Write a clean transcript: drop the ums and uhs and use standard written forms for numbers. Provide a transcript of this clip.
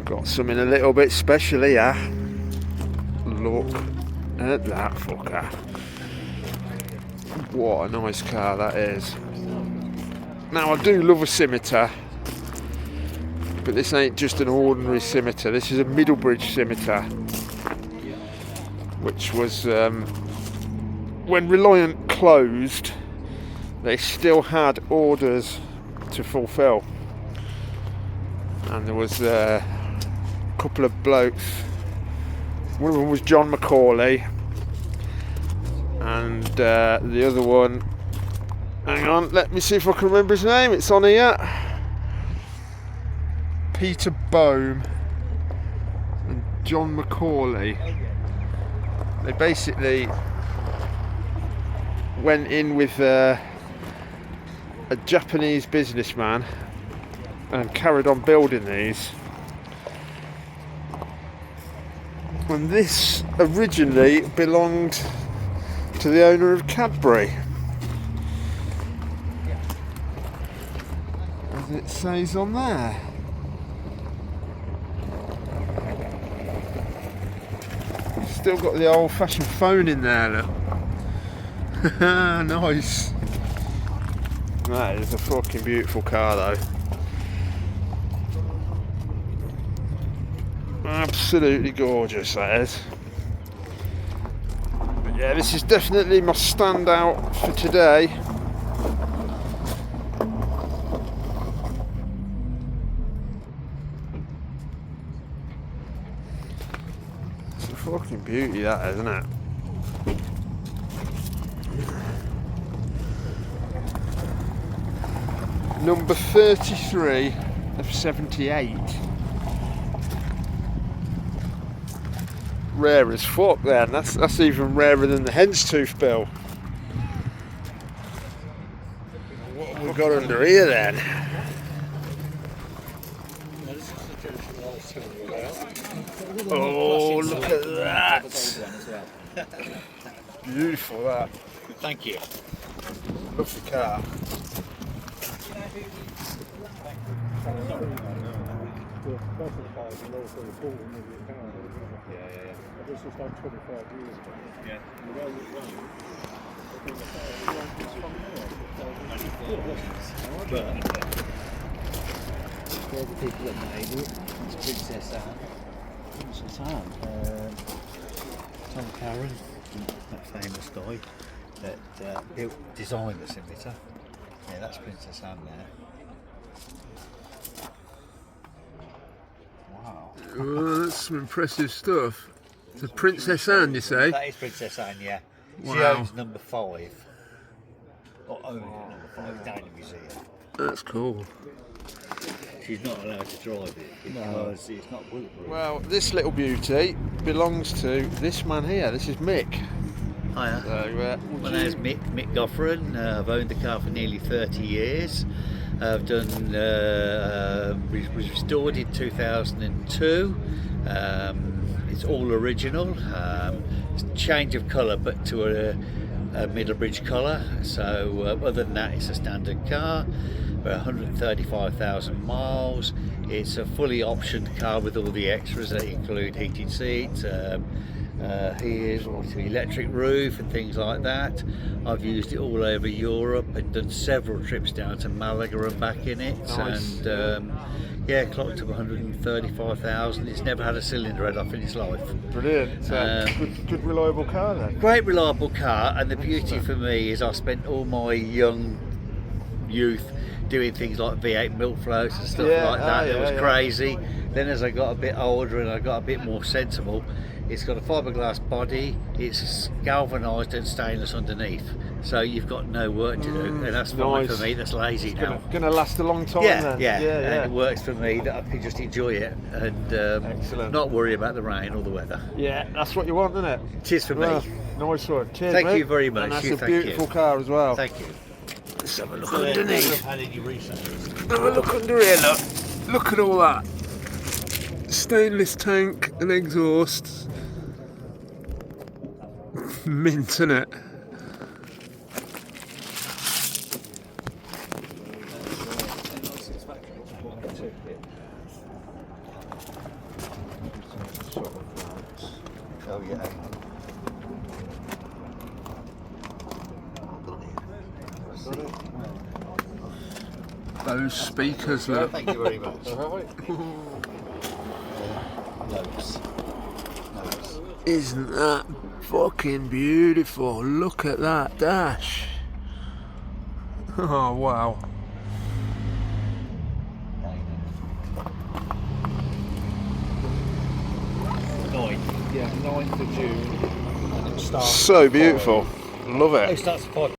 Got something a little bit special here. Look at that fucker. What a nice car that is. Now I do love a Scimitar, but this ain't just an ordinary Scimitar. This is a Middlebridge Scimitar, which was when Relianr closed, they still had orders to fulfill, and there was a couple of blokes. One of them was John McCauley, and the other one, hang on, let me see if I can remember his name, it's on here. Peter Bohm and John McCauley. They basically went in with a Japanese businessman and carried on building these. And this originally belonged to the owner of Cadbury, as it says on there. Still got the old-fashioned phone in there, look. Nice. That is a fucking beautiful car though. Absolutely gorgeous, that is. But yeah, this is definitely my standout for today. It's a fucking beauty, that is, isn't it? Number 33 of 78. Rare as fuck then, that's even rarer than the hen's tooth bill. What have we got under here then? Oh, look at that! Beautiful, that. Thank you. Lovely car. This was done 25 years ago. Yeah. But the people that made it, it's Princess Anne. Princess Anne. Tom Curran, that famous guy that designed the Scimitar. Yeah, that's Princess Anne there. Wow. Oh, that's some impressive stuff. It's a Princess Anne, you say? That is Princess Anne, yeah. She Wow. owns number 5. Or owns number 5 down in the museum. That's cool. She's not allowed to drive it because it's not bulletproof. Well, this little beauty belongs to this man here. This is Mick. Hiya. So, My name's Mick Goffran. I've owned the car for nearly 30 years. I've done, was restored in 2002. It's all original. It's a change of colour, but to a Middlebridge colour. So other than that, it's a standard car. 135,000 miles. It's a fully optioned car with all the extras that include heated seats, here's electric roof and things like that. I've used it all over Europe and done several trips down to Malaga and back in it. Nice. And yeah, clocked up 135,000. It's never had a cylinder head off in its life. Brilliant. So, good reliable car then. Great reliable car, and the beauty for me is I spent all my young youth doing things like V8 milk floats and stuff like that. It was crazy. Then as I got a bit older and I got a bit more sensible, it's got a fiberglass body, it's galvanised and stainless underneath, so you've got no work to do, and that's fine for me. That's lazy now. Gonna last a long time then. Yeah, and it works for me that I can just enjoy it and not worry about the rain or the weather. Yeah, that's what you want, isn't it? Cheers for me. Nice one. Cheers, Thank mate. you very much. And that's You, a thank beautiful you. car as well. Thank you. Let's have a look underneath. Had any research? Have a look under here, look. Look at all that. Stainless tank and exhaust. Mint, innit? Oh yeah. Those speakers look. Thank you very much. Isn't that fucking beautiful? Look at that dash. Oh wow. 9th of June, and it starts. So beautiful. Love it. It starts at 5.